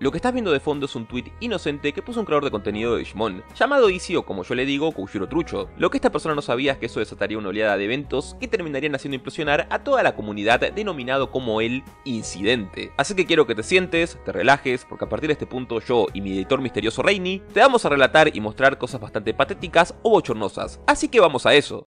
Lo que estás viendo de fondo es un tweet inocente que puso un creador de contenido de Digimon, llamado Easy o como yo le digo, Koujiro Trucho. Lo que esta persona no sabía es que eso desataría una oleada de eventos que terminarían haciendo implosionar a toda la comunidad denominado como el incidente. Así que quiero que te sientes, te relajes, porque a partir de este punto yo y mi editor misterioso Reini te vamos a relatar y mostrar cosas bastante patéticas o bochornosas. Así que vamos a eso.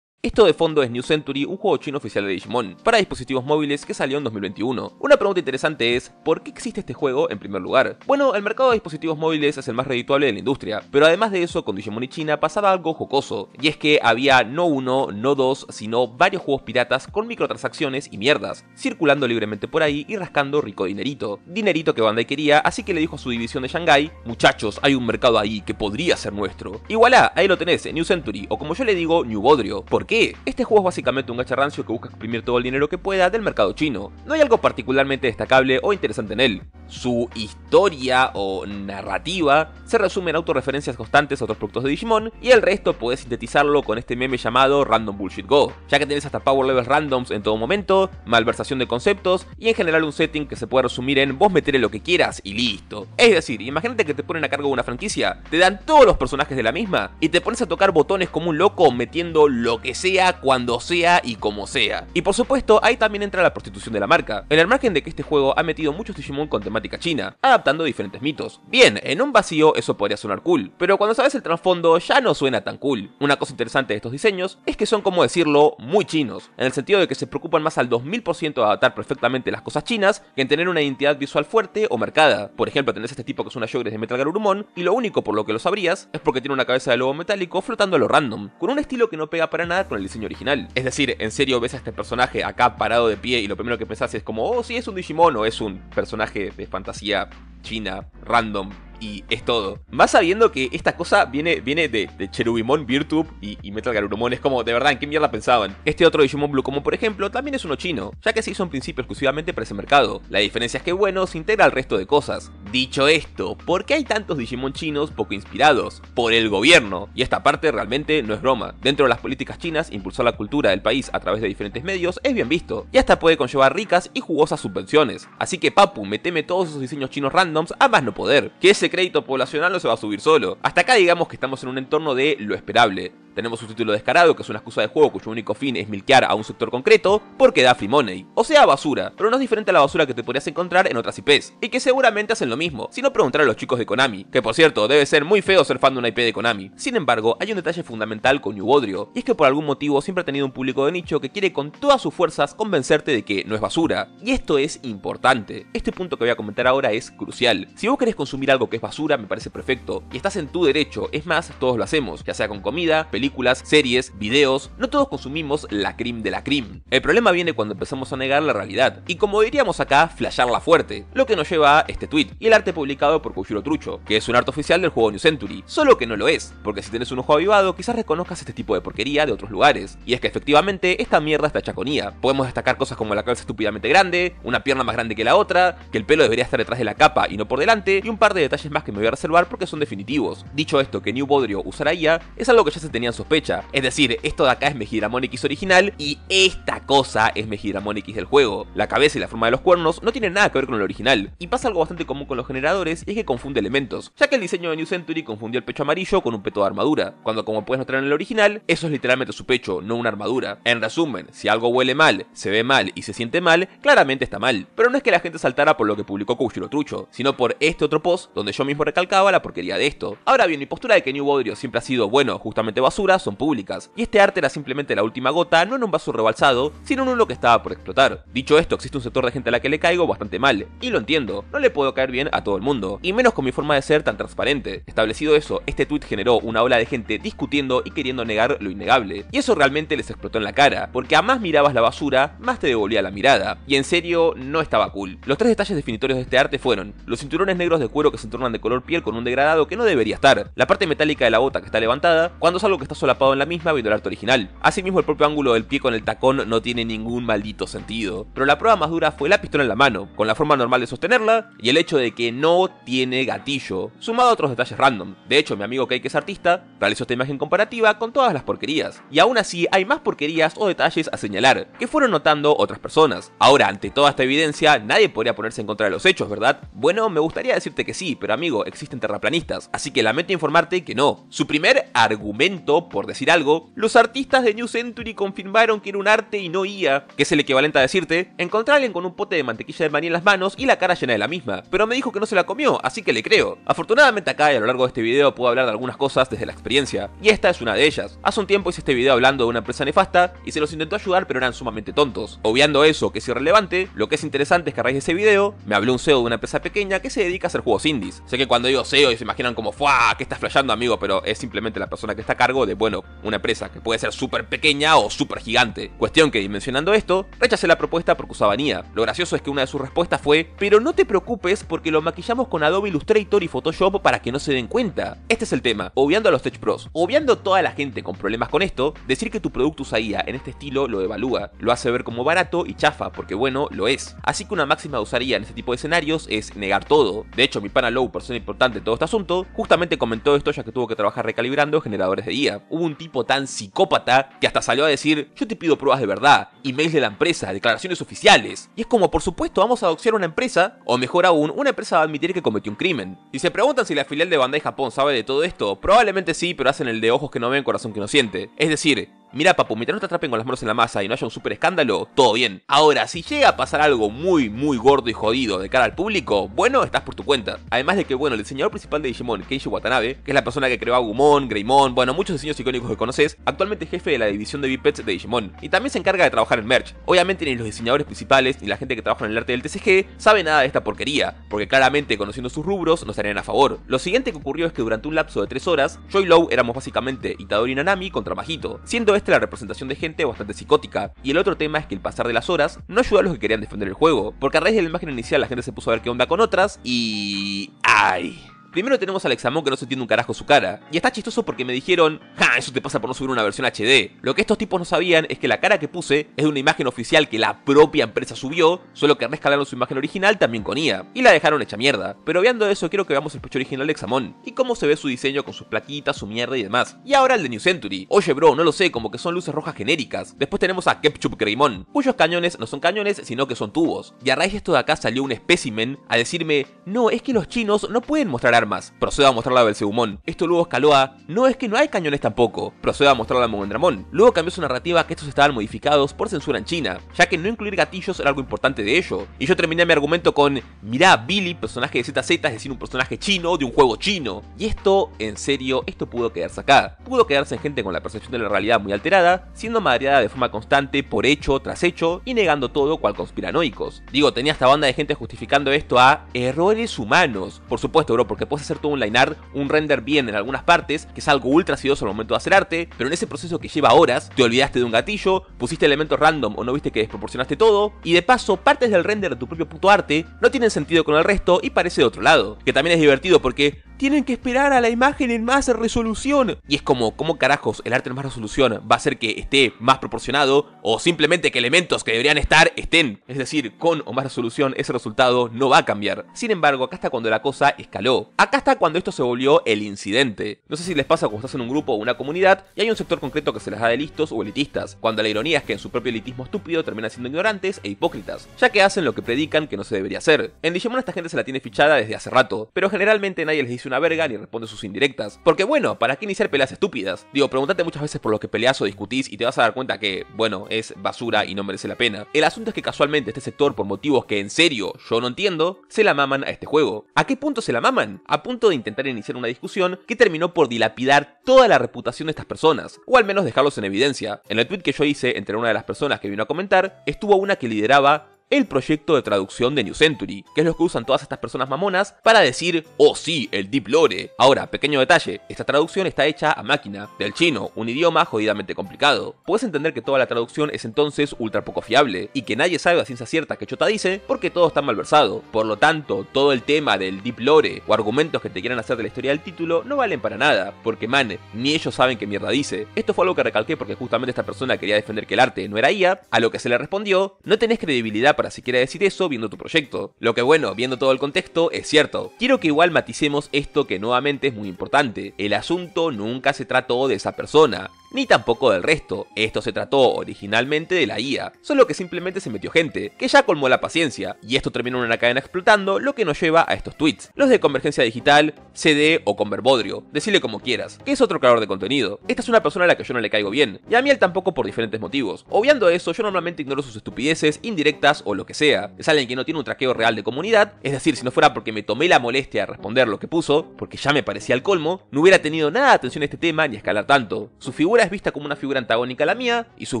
Esto de fondo es New Century, un juego chino oficial de Digimon, para dispositivos móviles que salió en 2021. Una pregunta interesante es, ¿por qué existe este juego en primer lugar? Bueno, el mercado de dispositivos móviles es el más redituable de la industria, pero además de eso, con Digimon y China pasaba algo jocoso, y es que había no uno, no dos, sino varios juegos piratas con microtransacciones y mierdas, circulando libremente por ahí y rascando rico dinerito. Dinerito que Bandai quería, así que le dijo a su división de Shanghai, muchachos, hay un mercado ahí que podría ser nuestro. Y voilà, ahí lo tenés, New Century, o como yo le digo, New Bodrio. ¿Por qué? Este juego es básicamente un gacha rancio que busca exprimir todo el dinero que pueda del mercado chino. No hay algo particularmente destacable o interesante en él. Su historia o narrativa se resume en autorreferencias constantes a otros productos de Digimon, y el resto podés sintetizarlo con este meme llamado Random Bullshit Go, ya que tenés hasta power levels randoms en todo momento, malversación de conceptos y en general un setting que se puede resumir en vos meterle lo que quieras y listo. Es decir, imagínate que te ponen a cargo de una franquicia, te dan todos los personajes de la misma y te pones a tocar botones como un loco metiendo lo que sea, cuando sea y como sea. Y por supuesto, ahí también entra la prostitución de la marca, en el margen de que este juego ha metido muchos Digimon con temática china, adaptando diferentes mitos. Bien, en un vacío eso podría sonar cool, pero cuando sabes el trasfondo ya no suena tan cool. Una cosa interesante de estos diseños es que son, como decirlo, muy chinos, en el sentido de que se preocupan más al 2000% de adaptar perfectamente las cosas chinas que en tener una identidad visual fuerte o marcada. Por ejemplo, tenés este tipo que es una Yogres de Metal Gear Urumon, y lo único por lo que lo sabrías es porque tiene una cabeza de lobo metálico flotando a lo random, con un estilo que no pega para nada con el diseño original. Es decir, en serio ves a este personaje acá parado de pie y lo primero que pensás es como, oh, sí, es un Digimon o es un personaje de fantasía china, random, y es todo. Más sabiendo que esta cosa viene de Cherubimon, Virtube y Metal Gear Urumon. Es como, de verdad, ¿en qué mierda pensaban? Este otro Digimon Blue, como por ejemplo, también es uno chino, ya que se hizo en principio exclusivamente para ese mercado. La diferencia es que, bueno, se integra al resto de cosas. Dicho esto, ¿por qué hay tantos Digimon chinos poco inspirados? Por el gobierno. Y esta parte realmente no es broma. Dentro de las políticas chinas, impulsar la cultura del país a través de diferentes medios es bien visto, y hasta puede conllevar ricas y jugosas subvenciones. Así que papu, meteme todos esos diseños chinos randoms a más no poder, que ese crédito poblacional no se va a subir solo. Hasta acá digamos que estamos en un entorno de lo esperable. Tenemos un título descarado que es una excusa de juego cuyo único fin es milkear a un sector concreto porque da free money, o sea basura, pero no es diferente a la basura que te podrías encontrar en otras IPs, y que seguramente hacen lo mismo, si no preguntar a los chicos de Konami, que por cierto debe ser muy feo ser fan de una IP de Konami. Sin embargo, hay un detalle fundamental con New Bodrio, y es que por algún motivo siempre ha tenido un público de nicho que quiere con todas sus fuerzas convencerte de que no es basura, y esto es importante. Este punto que voy a comentar ahora es crucial. Si vos querés consumir algo que es basura, me parece perfecto, y estás en tu derecho, es más, todos lo hacemos, ya sea con comida, películas, series, videos, no todos consumimos la cream de la cream. El problema viene cuando empezamos a negar la realidad, y como diríamos acá, flashearla fuerte, lo que nos lleva a este tweet, y el arte publicado por Koujiro Trucho, que es un arte oficial del juego New Century, solo que no lo es, porque si tenés un ojo avivado, quizás reconozcas este tipo de porquería de otros lugares, y es que efectivamente esta mierda está hecha con IA. Podemos destacar cosas como la cabeza estúpidamente grande, una pierna más grande que la otra, que el pelo debería estar detrás de la capa y no por delante, y un par de detalles más que me voy a reservar porque son definitivos. Dicho esto, que New Bodrio usara IA es algo que ya se tenía en sospecha. Es decir, esto de acá es Megidramon X original y esta cosa es Megidramon X del juego. La cabeza y la forma de los cuernos no tienen nada que ver con el original. Y pasa algo bastante común con los generadores, y es que confunde elementos, ya que el diseño de New Century confundió el pecho amarillo con un peto de armadura, cuando como puedes notar en el original, eso es literalmente su pecho, no una armadura. En resumen, si algo huele mal, se ve mal y se siente mal, claramente está mal. Pero no es que la gente saltara por lo que publicó Koujiro Trucho, sino por este otro post donde yo mismo recalcaba la porquería de esto. Ahora bien, mi postura de que New Bodrio siempre ha sido, bueno, justamente basura, son públicas, y este arte era simplemente la última gota, no en un vaso rebalsado, sino en uno que estaba por explotar. Dicho esto, existe un sector de gente a la que le caigo bastante mal, y lo entiendo, no le puedo caer bien a todo el mundo, y menos con mi forma de ser tan transparente. Establecido eso, este tweet generó una ola de gente discutiendo y queriendo negar lo innegable, y eso realmente les explotó en la cara, porque a más mirabas la basura, más te devolvía la mirada, y en serio, no estaba cool. Los tres detalles definitorios de este arte fueron los cinturones negros de cuero que se tornan de color piel con un degradado que no debería estar, la parte metálica de la bota que está levantada, cuando es algo que está está solapado en la misma viendo el arte original. Asimismo, el propio ángulo del pie con el tacón no tiene ningún maldito sentido. Pero la prueba más dura fue la pistola en la mano, con la forma normal de sostenerla y el hecho de que no tiene gatillo, sumado a otros detalles random. De hecho, mi amigo Kei, que es artista, realizó esta imagen comparativa con todas las porquerías. Y aún así, hay más porquerías o detalles a señalar, que fueron notando otras personas. Ahora, ante toda esta evidencia, nadie podría ponerse en contra de los hechos, ¿verdad? Bueno, me gustaría decirte que sí, pero amigo, existen terraplanistas, así que lamento informarte que no. Su primer argumento, por decir algo, los artistas de New Century confirmaron que era un arte y no IA, que es el equivalente a decirte, encontrar a alguien con un pote de mantequilla de maní en las manos y la cara llena de la misma, pero me dijo que no se la comió, así que le creo. Afortunadamente acá y a lo largo de este video puedo hablar de algunas cosas desde la experiencia, y esta es una de ellas. Hace un tiempo hice este video hablando de una empresa nefasta y se los intentó ayudar, pero eran sumamente tontos. Obviando eso, que es irrelevante, lo que es interesante es que a raíz de ese video me habló un CEO de una empresa pequeña que se dedica a hacer juegos indies. Sé que cuando digo CEO y se imaginan como ¡fuah! ¿Qué estás flasheando, amigo? Pero es simplemente la persona que está a cargo de, bueno, una empresa que puede ser súper pequeña o súper gigante. Cuestión que, dimensionando esto, rechacé la propuesta porque usaba NIA. Lo gracioso es que una de sus respuestas fue: pero no te preocupes porque lo maquillamos con Adobe Illustrator y Photoshop para que no se den cuenta. Este es el tema, obviando a los Tech Pros. Obviando toda la gente con problemas con esto, decir que tu producto usa IA en este estilo lo devalúa, lo hace ver como barato y chafa, porque bueno, lo es. Así que una máxima de usar IA en este tipo de escenarios es negar todo. De hecho, mi pana Low, persona importante en todo este asunto, justamente comentó esto ya que tuvo que trabajar recalibrando generadores de IA. Hubo un tipo tan psicópata que hasta salió a decir: yo te pido pruebas de verdad, emails de la empresa, declaraciones oficiales. Y es como, por supuesto, vamos a doxear una empresa, o mejor aún, una empresa va a admitir que cometió un crimen. Y se preguntan si la filial de Bandai Japón sabe de todo esto, probablemente sí, pero hacen el de ojos que no ven, corazón que no siente. Es decir, mira papu, mientras no te atrapen con las manos en la masa y no haya un super escándalo, todo bien. Ahora, si llega a pasar algo muy gordo y jodido de cara al público, bueno, estás por tu cuenta. Además de que, bueno, el diseñador principal de Digimon, Keiichi Watanabe, que es la persona que creó a Agumon, Greymon, bueno, muchos diseños icónicos que conoces, actualmente es jefe de la división de VPets de Digimon, y también se encarga de trabajar en merch. Obviamente ni los diseñadores principales ni la gente que trabaja en el arte del TCG sabe nada de esta porquería, porque claramente conociendo sus rubros nos estarían a favor. Lo siguiente que ocurrió es que durante un lapso de 3 horas, yo y Low éramos básicamente Itadori y Nanami contra Majito, siendo la representación de gente bastante psicótica. Y el otro tema es que el pasar de las horas no ayudó a los que querían defender el juego, porque a raíz de la imagen inicial la gente se puso a ver qué onda con otras y... ¡ay! Primero tenemos a Alexamon, que no se entiende un carajo su cara. Y está chistoso porque me dijeron: ¡ja! Eso te pasa por no subir una versión HD. Lo que estos tipos no sabían es que la cara que puse es de una imagen oficial que la propia empresa subió, solo que rescalaron su imagen original también con IA. Y la dejaron hecha mierda. Pero viendo eso, quiero que veamos el pecho original de Alexamon y cómo se ve su diseño con sus plaquitas, su mierda y demás. Y ahora el de New Century. Oye bro, no lo sé, como que son luces rojas genéricas. Después tenemos a Ketchup Greymon, cuyos cañones no son cañones, sino que son tubos. Y a raíz de esto de acá salió un espécimen a decirme: no, es que los chinos no pueden mostrar armas. Procedo a mostrar la Belzebumon. Esto luego escaló a: no, es que no hay cañones tampoco. Procedo a mostrar la Mogendramon. Luego cambió su narrativa que estos estaban modificados por censura en China, ya que no incluir gatillos era algo importante de ello. Y yo terminé mi argumento con: mirá, Billy, personaje de ZZ, es decir, un personaje chino de un juego chino. Y esto, en serio, esto pudo quedarse acá. Pudo quedarse en gente con la percepción de la realidad muy alterada, siendo madreada de forma constante por hecho tras hecho y negando todo cual conspiranoicos. Digo, tenía esta banda de gente justificando esto a errores humanos. Por supuesto, bro, porque puedes hacer todo un line art, un render bien en algunas partes, que es algo ultra acidoso al momento de hacer arte, pero en ese proceso que lleva horas, te olvidaste de un gatillo, pusiste elementos random o no viste que desproporcionaste todo, y de paso, partes del render de tu propio puto arte no tienen sentido con el resto y parece de otro lado. Que también es divertido porque tienen que esperar a la imagen en más resolución. Y es como, ¿cómo carajos el arte en más resolución va a hacer que esté más proporcionado? O simplemente que elementos que deberían estar, estén. Es decir, con o más resolución, ese resultado no va a cambiar. Sin embargo, acá está cuando la cosa escaló. Acá está cuando esto se volvió el incidente. No sé si les pasa cuando estás en un grupo o una comunidad y hay un sector concreto que se les da de listos o elitistas, cuando la ironía es que en su propio elitismo estúpido terminan siendo ignorantes e hipócritas, ya que hacen lo que predican que no se debería hacer. En Digimon esta gente se la tiene fichada desde hace rato, pero generalmente nadie les dice una verga ni responde sus indirectas. Porque bueno, ¿para qué iniciar peleas estúpidas? Digo, pregúntate muchas veces por lo que peleas o discutís y te vas a dar cuenta que, bueno, es basura y no merece la pena. El asunto es que casualmente este sector, por motivos que en serio yo no entiendo, se la maman a este juego. ¿A qué punto se la maman? A punto de intentar iniciar una discusión que terminó por dilapidar toda la reputación de estas personas, o al menos dejarlos en evidencia. En el tweet que yo hice entre una de las personas que vino a comentar, estuvo una que lideraba el proyecto de traducción de New Century, que es lo que usan todas estas personas mamonas para decir, oh sí, el Deep Lore. Ahora, pequeño detalle, esta traducción está hecha a máquina, del chino, un idioma jodidamente complicado. Puedes entender que toda la traducción es entonces ultra poco fiable, y que nadie sabe a ciencia cierta qué chota dice, porque todo está malversado. Por lo tanto, todo el tema del Deep Lore o argumentos que te quieran hacer de la historia del título no valen para nada, porque man, ni ellos saben qué mierda dice. Esto fue algo que recalqué porque justamente esta persona quería defender que el arte no era IA, a lo que se le respondió, no tenés credibilidad para siquiera decir eso viendo tu proyecto. Lo que bueno, viendo todo el contexto, es cierto. Quiero que igual maticemos esto que nuevamente es muy importante. El asunto nunca se trató de esa persona, ni tampoco del resto. Esto se trató originalmente de la IA, solo que simplemente se metió gente, que ya colmó la paciencia, y esto terminó en una cadena explotando, lo que nos lleva a estos tweets. Los de Convergencia Digital, CD o Converbodrio, decile como quieras, que es otro creador de contenido. Esta es una persona a la que yo no le caigo bien, y a mí él tampoco por diferentes motivos. Obviando eso, yo normalmente ignoro sus estupideces, indirectas o lo que sea. Es alguien que no tiene un traqueo real de comunidad, es decir, si no fuera porque me tomé la molestia de responder lo que puso, porque ya me parecía el colmo, no hubiera tenido nada de atención a este tema ni a escalar tanto. Su figura es vista como una figura antagónica a la mía, y sus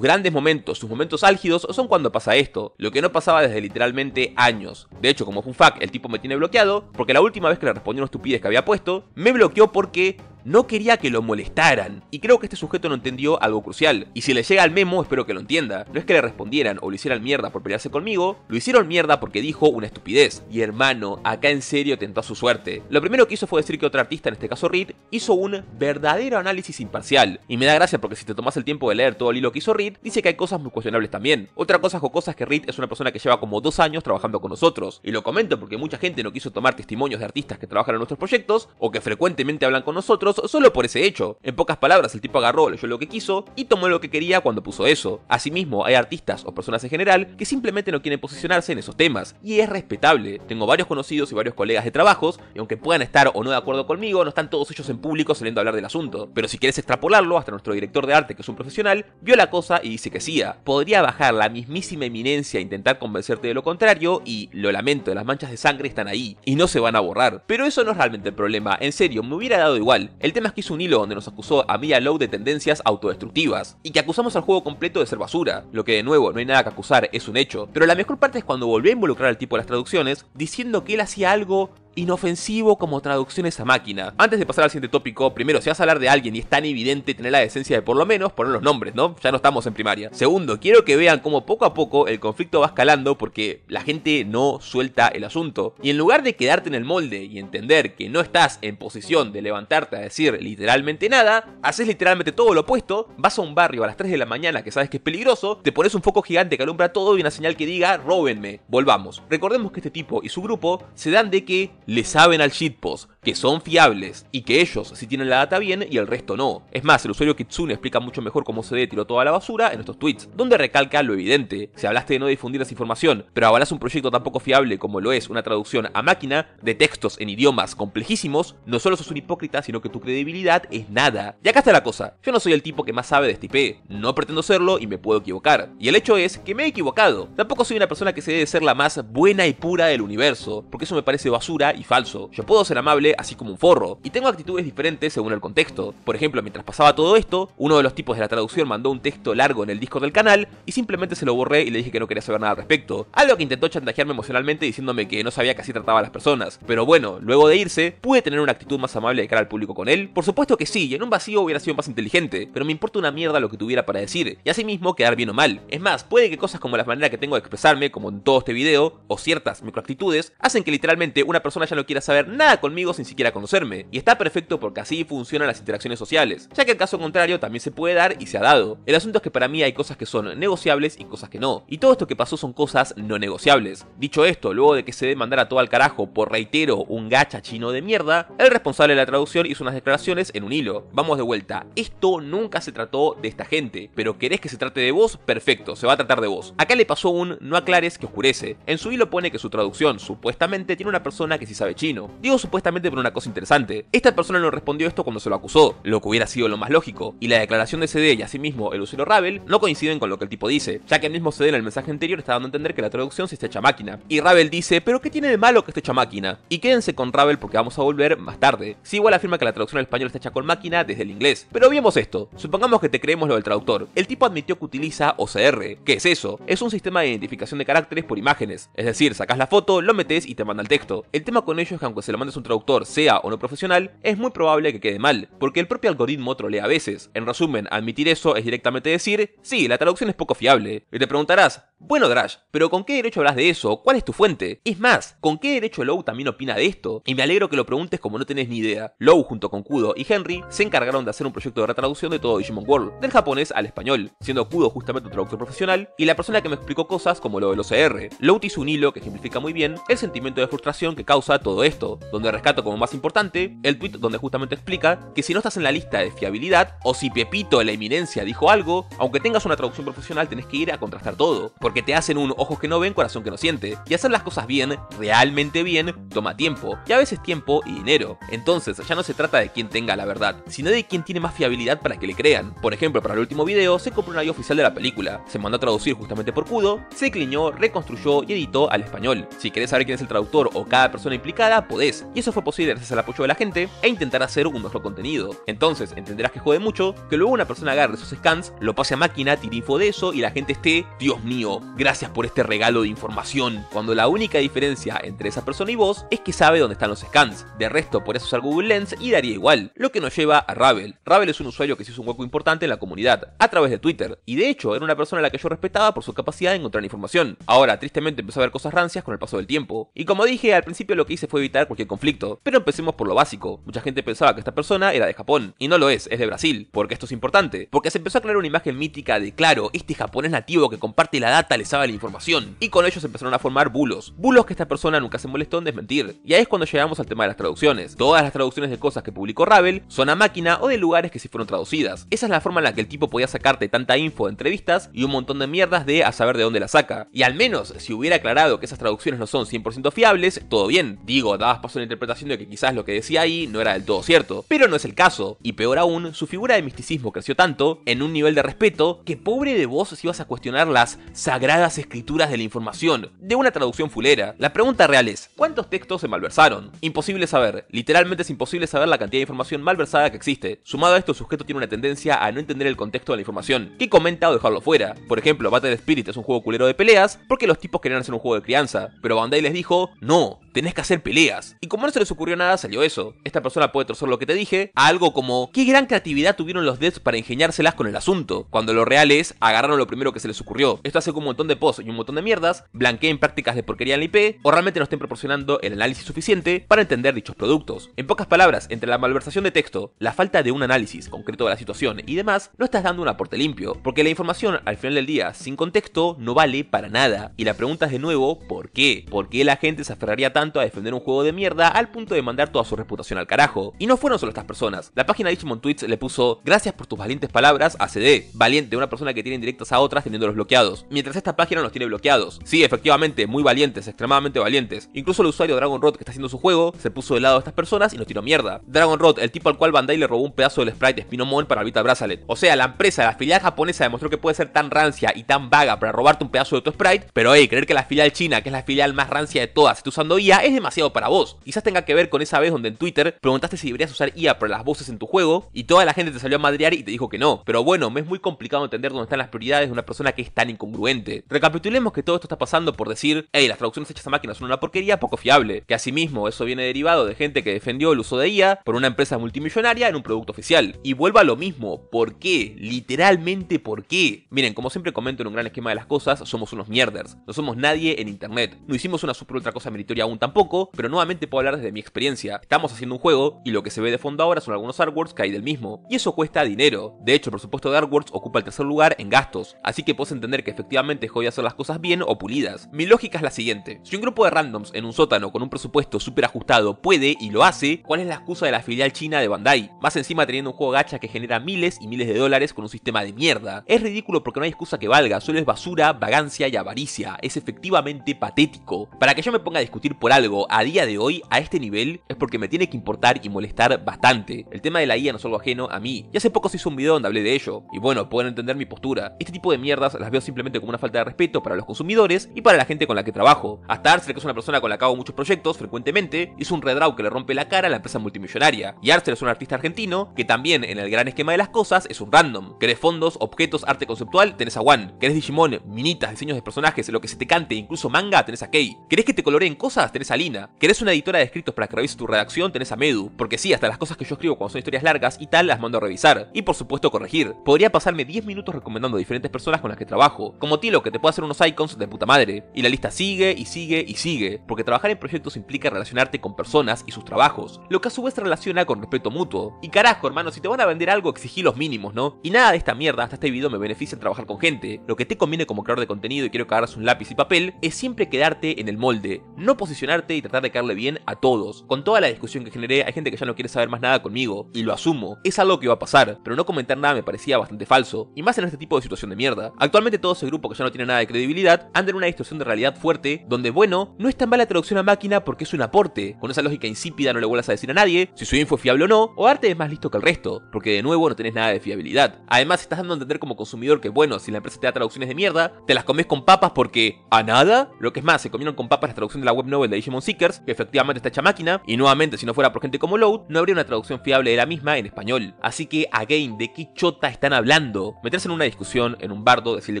grandes momentos, sus momentos álgidos son cuando pasa esto, lo que no pasaba desde literalmente años. De hecho, como fun fact, el tipo me tiene bloqueado, porque la última vez que le respondí una estupidez que había puesto, me bloqueó porque no quería que lo molestaran, y creo que este sujeto no entendió algo crucial, y si le llega el memo espero que lo entienda. No es que le respondieran o lo hicieran mierda por pelearse conmigo, lo hicieron mierda porque dijo una estupidez, y hermano, acá en serio tentó a su suerte. Lo primero que hizo fue decir que otro artista, en este caso Reed, hizo un verdadero análisis imparcial, y me da gracia porque si te tomas el tiempo de leer todo el hilo que hizo Reed, dice que hay cosas muy cuestionables también. Otra cosa jocosa es que Reed es una persona que lleva como 2 años trabajando con nosotros, y lo comento porque mucha gente no quiso tomar testimonios de artistas que trabajan en nuestros proyectos, o que frecuentemente hablan con nosotros, solo por ese hecho. En pocas palabras, el tipo agarró, leyó lo que quiso y tomó lo que quería cuando puso eso. Asimismo, hay artistas o personas en general que simplemente no quieren posicionarse en esos temas, y es respetable. Tengo varios conocidos y varios colegas de trabajos, y aunque puedan estar o no de acuerdo conmigo, no están todos ellos en público saliendo a hablar del asunto. Pero si quieres extrapolarlo, hasta nuestro director de arte, que es un profesional, vio la cosa y dice que sí. Podría bajar la mismísima eminencia a intentar convencerte de lo contrario, y lo lamento, las manchas de sangre están ahí, y no se van a borrar. Pero eso no es realmente el problema, en serio, me hubiera dado igual. El tema es que hizo un hilo donde nos acusó a mí y a Low de tendencias autodestructivas, y que acusamos al juego completo de ser basura, lo que de nuevo no hay nada que acusar, es un hecho. Pero la mejor parte es cuando volvió a involucrar al tipo de las traducciones, diciendo que él hacía algo inofensivo como traducciones a máquina. Antes de pasar al siguiente tópico, primero, si vas a hablar de alguien y es tan evidente tener la decencia de por lo menos poner los nombres, ¿no? Ya no estamos en primaria. Segundo, quiero que vean cómo poco a poco el conflicto va escalando porque la gente no suelta el asunto. Y en lugar de quedarte en el molde y entender que no estás en posición de levantarte a decir literalmente nada, haces literalmente todo lo opuesto, vas a un barrio a las 3 de la mañana que sabes que es peligroso, te pones un foco gigante que alumbra todo y una señal que diga róbenme. Volvamos. Recordemos que este tipo y su grupo se dan de que le saben al shitpost, que son fiables, y que ellos sí tienen la data bien y el resto no. Es más, el usuario Kitsune explica mucho mejor cómo CD tiró toda la basura en estos tweets, donde recalca lo evidente. Si hablaste de no difundir esa información, pero avalás un proyecto tan poco fiable como lo es una traducción a máquina de textos en idiomas complejísimos, no solo sos un hipócrita, sino que tu credibilidad es nada. Y acá está la cosa, yo no soy el tipo que más sabe de este IP, no pretendo serlo y me puedo equivocar. Y el hecho es que me he equivocado. Tampoco soy una persona que se debe ser la más buena y pura del universo, porque eso me parece basura y falso. Yo puedo ser amable así como un forro, y tengo actitudes diferentes según el contexto. Por ejemplo, mientras pasaba todo esto, uno de los tipos de la traducción mandó un texto largo en el Discord del canal, y simplemente se lo borré y le dije que no quería saber nada al respecto. Algo que intentó chantajearme emocionalmente diciéndome que no sabía que así trataba a las personas. Pero bueno, luego de irse, ¿pude tener una actitud más amable de cara al público con él? Por supuesto que sí, y en un vacío hubiera sido más inteligente, pero me importa una mierda lo que tuviera para decir, y asimismo quedar bien o mal. Es más, puede que cosas como la manera que tengo de expresarme, como en todo este video, o ciertas microactitudes, hacen que literalmente una persona ya no quiera saber nada conmigo sin siquiera conocerme, y está perfecto porque así funcionan las interacciones sociales, ya que el caso contrario también se puede dar y se ha dado. El asunto es que para mí hay cosas que son negociables y cosas que no, y todo esto que pasó son cosas no negociables. Dicho esto, luego de que se demandara todo al carajo por, reitero, un gacha chino de mierda, el responsable de la traducción hizo unas declaraciones en un hilo. Vamos de vuelta, esto nunca se trató de esta gente, pero querés que se trate de vos, perfecto, se va a tratar de vos. Acá le pasó un no aclares que oscurece. En su hilo pone que su traducción supuestamente tiene una persona que sí sabe chino. Digo supuestamente por una cosa interesante. Esta persona no respondió esto cuando se lo acusó, lo que hubiera sido lo más lógico, y la declaración de CD y asimismo el usuario Ravel no coinciden con lo que el tipo dice, ya que el mismo CD en el mensaje anterior está dando a entender que la traducción sí está hecha a máquina. Y Ravel dice, pero ¿qué tiene de malo que esté hecha a máquina? Y quédense con Ravel porque vamos a volver más tarde. Sí, igual afirma que la traducción al español está hecha con máquina desde el inglés. Pero viemos esto, supongamos que te creemos lo del traductor. El tipo admitió que utiliza OCR. ¿Qué es eso? Es un sistema de identificación de caracteres por imágenes. Es decir, sacas la foto, lo metes y te manda el texto. El tema con ello es que aunque se lo mandes a un traductor, sea o no profesional, es muy probable que quede mal, porque el propio algoritmo trolea a veces. En resumen, admitir eso es directamente decir, sí, la traducción es poco fiable. Y te preguntarás, bueno Drash, pero ¿con qué derecho hablas de eso? ¿Cuál es tu fuente? Es más, ¿con qué derecho Low también opina de esto? Y me alegro que lo preguntes como no tenés ni idea. Low junto con Kudo y Henry se encargaron de hacer un proyecto de retraducción de todo Digimon World, del japonés al español, siendo Kudo justamente un traductor profesional y la persona que me explicó cosas como lo del OCR. Low hizo un hilo que ejemplifica muy bien el sentimiento de frustración que causa todo esto, donde rescato como más importante el tweet donde justamente explica que si no estás en la lista de fiabilidad o si Pepito la eminencia dijo algo, aunque tengas una traducción profesional tenés que ir a contrastar todo, porque te hacen un ojos que no ven, corazón que no siente, y hacer las cosas bien, realmente bien, toma tiempo, y a veces tiempo y dinero. Entonces ya no se trata de quién tenga la verdad, sino de quién tiene más fiabilidad para que le crean. Por ejemplo, para el último video se compró una guía oficial de la película, se mandó a traducir justamente por Kudo, se cliñó, reconstruyó y editó al español. Si querés saber quién es el traductor o cada persona implicada, podés, y eso fue posible gracias al apoyo de la gente e intentar hacer un mejor contenido. Entonces entenderás que jode mucho que luego una persona agarre esos scans, lo pase a máquina, tire info de eso y la gente esté, Dios mío, gracias por este regalo de información, cuando la única diferencia entre esa persona y vos es que sabe dónde están los scans. De resto podrías usar Google Lens y daría igual, lo que nos lleva a Ravel. Ravel es un usuario que se hizo un hueco importante en la comunidad, a través de Twitter, y de hecho era una persona a la que yo respetaba por su capacidad de encontrar información. Ahora, tristemente empezó a ver cosas rancias con el paso del tiempo, y como dije, al principio lo que hice fue evitar cualquier conflicto, pero empecemos por lo básico. Mucha gente pensaba que esta persona era de Japón, y no lo es de Brasil. Porque esto es importante, porque se empezó a crear una imagen mítica de, claro, este japonés nativo que comparte la data le sabe la información, y con ellos empezaron a formar bulos que esta persona nunca se molestó en desmentir. Y ahí es cuando llegamos al tema de las traducciones. Todas las traducciones de cosas que publicó Ravel son a máquina o de lugares que sí fueron traducidas. Esa es la forma en la que el tipo podía sacarte tanta info de entrevistas y un montón de mierdas de a saber de dónde la saca. Y al menos, si hubiera aclarado que esas traducciones no son 100% fiables, todo bien. Digo, dabas paso a la interpretación de que quizás lo que decía ahí no era del todo cierto. Pero no es el caso. Y peor aún, su figura de misticismo creció tanto, en un nivel de respeto, que pobre de vos si ibas a cuestionar las sagradas escrituras de la información, de una traducción fulera. La pregunta real es, ¿cuántos textos se malversaron? Imposible saber, literalmente es imposible saber la cantidad de información malversada que existe. Sumado a esto, el sujeto tiene una tendencia a no entender el contexto de la información, que comenta o dejarlo fuera. Por ejemplo, Battle Spirit es un juego culero de peleas, porque los tipos querían hacer un juego de crianza, pero Bandai les dijo, no, tenés que hacer peleas. Y como no se les ocurrió nada, salió eso. Esta persona puede torcer lo que te dije a algo como, ¿qué gran creatividad tuvieron los devs para ingeniárselas con el asunto? Cuando lo real es, agarraron lo primero que se les ocurrió. Esto hace que un montón de posts y un montón de mierdas blanqueen prácticas de porquería en la IP, o realmente no estén proporcionando el análisis suficiente para entender dichos productos. En pocas palabras, entre la malversación de texto, la falta de un análisis concreto de la situación y demás, no estás dando un aporte limpio, porque la información al final del día sin contexto no vale para nada. Y la pregunta es de nuevo, ¿por qué? ¿Por qué la gente se aferraría tanto a defender un juego de mierda al punto de mandar toda su reputación al carajo? Y no fueron solo estas personas. La página de Digimon Tweets le puso, gracias por tus valientes palabras a CD, valiente, una persona que tiene indirectas a otras teniéndolos bloqueados, mientras esta página los tiene bloqueados. Sí, efectivamente, muy valientes, extremadamente valientes. Incluso el usuario Dragon Rod que está haciendo su juego se puso del lado de estas personas y nos tiró mierda. Dragon Rod, el tipo al cual Bandai le robó un pedazo del sprite de Spinomon para Vital Bracelet. O sea, la empresa, la filial japonesa demostró que puede ser tan rancia y tan vaga para robarte un pedazo de tu sprite, pero creer que la filial china, que es la filial más rancia de todas, esté usando IA es demasiado para vos. Quizás tenga que ver con esa vez donde en Twitter preguntaste si deberías usar IA para las voces en tu juego y toda la gente te salió a madrear y te dijo que no. Pero bueno, me es muy complicado entender dónde están las prioridades de una persona que es tan incongruente. Recapitulemos que todo esto está pasando por decir, hey, las traducciones hechas a máquina son una porquería poco fiable, que asimismo eso viene derivado de gente que defendió el uso de IA por una empresa multimillonaria en un producto oficial. Y vuelvo a lo mismo, ¿por qué? Literalmente, ¿por qué? Miren, como siempre comento en un gran esquema de las cosas, somos unos mierders, no somos nadie en internet, no hicimos una super ultra cosa meritoria aún tampoco, pero nuevamente puedo hablar desde mi experiencia. Estamos haciendo un juego y lo que se ve de fondo ahora son algunos artworks que hay del mismo, y eso cuesta dinero. De hecho, el presupuesto de artworks ocupa el tercer lugar en gastos, así que puedes entender que efectivamente es jodido hacer las cosas bien o pulidas. Mi lógica es la siguiente, si un grupo de randoms en un sótano con un presupuesto súper ajustado puede y lo hace, ¿cuál es la excusa de la filial china de Bandai? Más encima teniendo un juego gacha que genera miles y miles de dólares con un sistema de mierda. Es ridículo porque no hay excusa que valga, solo es basura, vagancia y avaricia, es efectivamente patético. Para que yo me ponga a discutir por algo a día de hoy, a este nivel, nivel es porque me tiene que importar y molestar bastante. El tema de la IA no es algo ajeno a mí, y hace poco se hizo un video donde hablé de ello, y bueno, pueden entender mi postura. Este tipo de mierdas las veo simplemente como una falta de respeto para los consumidores y para la gente con la que trabajo. Hasta Arcel, que es una persona con la que hago muchos proyectos frecuentemente, hizo un redraw que le rompe la cara a la empresa multimillonaria. Y Arcel es un artista argentino que también, en el gran esquema de las cosas, es un random. ¿Querés fondos, objetos, arte conceptual? Tenés a One. ¿Querés Digimon, minitas, diseños de personajes, lo que se te cante, incluso manga? Tenés a Kei. ¿Querés que te coloreen cosas? Tenés a Lina. ¿Querés una editora de escritos para que revise tu redacción? Tenés a Medu. Porque sí, hasta las cosas que yo escribo cuando son historias largas y tal las mando a revisar. Y por supuesto corregir. Podría pasarme 10 minutos recomendando diferentes personas con las que trabajo, como Tilo, que te puede hacer unos icons de puta madre. Y la lista sigue y sigue y sigue, porque trabajar en proyectos implica relacionarte con personas y sus trabajos, lo que a su vez se relaciona con respeto mutuo. Y carajo, hermano, si te van a vender algo, exigí los mínimos, ¿no? Y nada de esta mierda hasta este video me beneficia en trabajar con gente. Lo que te conviene como creador de contenido, y quiero que agarras un lápiz y papel, es siempre quedarte en el molde, no posicionarte y tratar de caerle bien a todos. Con toda la discusión que generé, hay gente que ya no quiere saber más nada conmigo, y lo asumo. Es algo que va a pasar, pero no comentar nada me parecía bastante falso, y más en este tipo de situación de mierda. Actualmente todo ese grupo que ya no tiene nada de credibilidad anda en una distorsión de realidad fuerte, donde bueno, no es tan mala traducción a máquina porque es un aporte. Con esa lógica insípida no le vuelvas a decir a nadie si su info es fiable o no, o Arte es más listo que el resto, porque de nuevo no tenés nada de fiabilidad. Además estás dando a entender como consumidor que bueno, si la empresa te da traducciones de mierda, te las comes con papas porque ¿a nada? Lo que es más, se comieron con papas la traducción de la web novel de Digimon Seekers, que efectivamente está hecha a máquina, y nuevamente si no fuera por gente como Load, no habría una traducción fiable de la misma en español. Así que, again, ¿de qué chota están hablando? Meterse en una discusión, en un bardo, decirle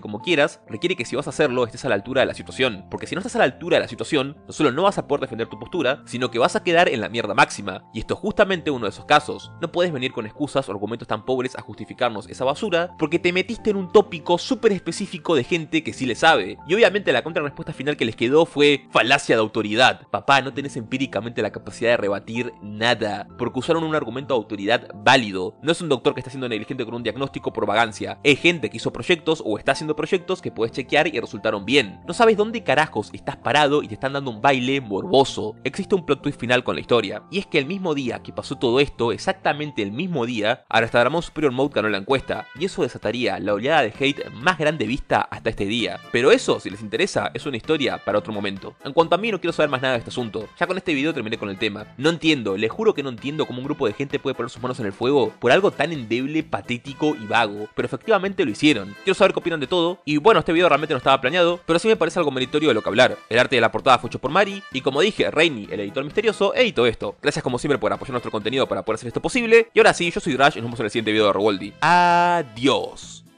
como quieras, requiere que si vas a hacerlo estés a la altura de la situación, porque si no estás a la altura de la situación, no solo no vas a poder defender tu postura, sino que vas a quedar en la mierda máxima, y esto es justamente uno de esos casos. No puedes venir con excusas o argumentos tan pobres a justificarnos esa basura, porque te metiste en un tópico súper específico de gente que sí le sabe, y obviamente la contrarrespuesta final que les quedó fue falacia de autoridad. Papá, no tenés empíricamente la capacidad de rebatir nada, porque usaron un argumento de autoridad válido. No es un doctor que está siendo negligente con un diagnóstico por vagancia, es gente que hizo proyectos o está haciendo proyectos que puedes chequear y resultaron bien. No sabes dónde carajos estás parado y te están dando un baile morboso. Existe un plot twist final con la historia, y es que el mismo día que pasó todo esto, exactamente el mismo día, Arastadramon Superior Mode ganó la encuesta, y eso desataría la oleada de hate más grande vista hasta este día. Pero eso, si les interesa, es una historia para otro momento. En cuanto a mí, no quiero saber más nada de este asunto. Ya con este video terminé con el tema. No entiendo, les juro que no entiendo cómo un grupo de gente puede poner sus manos en el fuego por algo tan endeble, patético y vago, pero efectivamente lo hicieron. Quiero saber qué opinan de todo, y bueno, este video realmente no estaba planeado, pero sí me parece algo meritorio de lo que hablar. El arte de la portada fue hecho por Mari, y como dije, Reini, el editor misterioso, editó esto. Gracias como siempre por apoyar nuestro contenido para poder hacer esto posible, y ahora sí, yo soy Drash y nos vemos en el siguiente video de Rewoldy. Adiós.